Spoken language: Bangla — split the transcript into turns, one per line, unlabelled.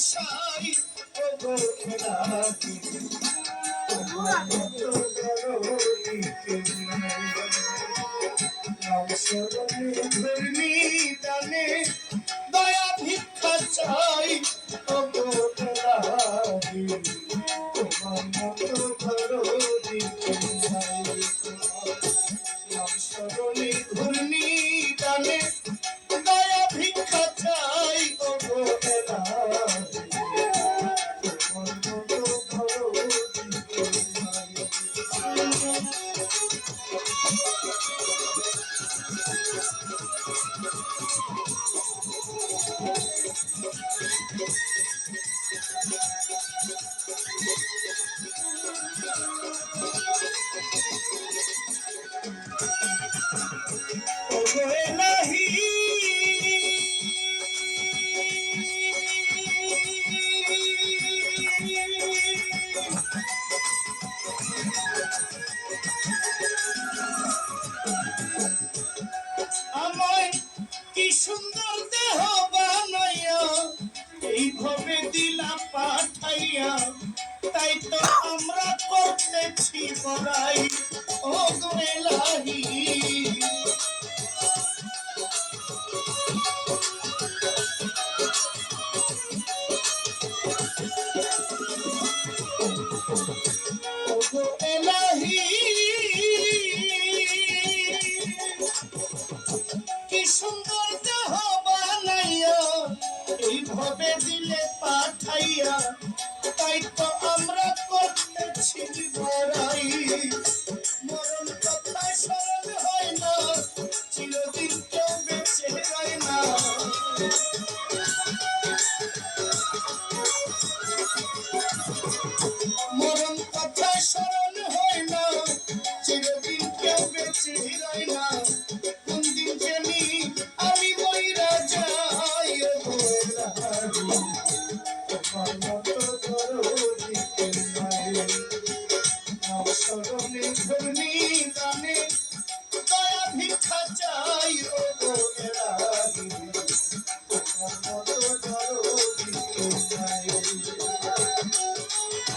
সাই ওগো এলাহি তোমার মতো দরদি নাম স্মরণে ধর্মী দানে দয়া ভিক্ষা চাই ওগো এলাহি তোমার মতো দরদি নাম স্মরণে ধর্মী দানে দয়া ভিক্ষা চাই ওগো এলাহি তোমার মতো ওগো এলাহি আমায় কি সুন্দর দেহ বানাইয়া এইভাবে দিলা পাঠাইয়া তাই তো আমরা করতেছি বড়াই ওগো এলাহি ওগো এলাহি কি সুন্দর দেহ বানাইয়া এইভাবে দিলে পাঠাইয়া তাই তো আমরা করতেছি বড়াই মরণ কথা স্মরণ হয় না চিরদিন কেউ বেঁচে হয় না মরণ কথা স্মরণ হয় না চিরদিন কেউ বেঁচে হয় না কোন দিন জানি আমি মইরা যাই ওগো এলাহি তোমার মতো দরদি নাই নাম স্মরণে ধর্মী দানে দয়া ভিক্ষা চাই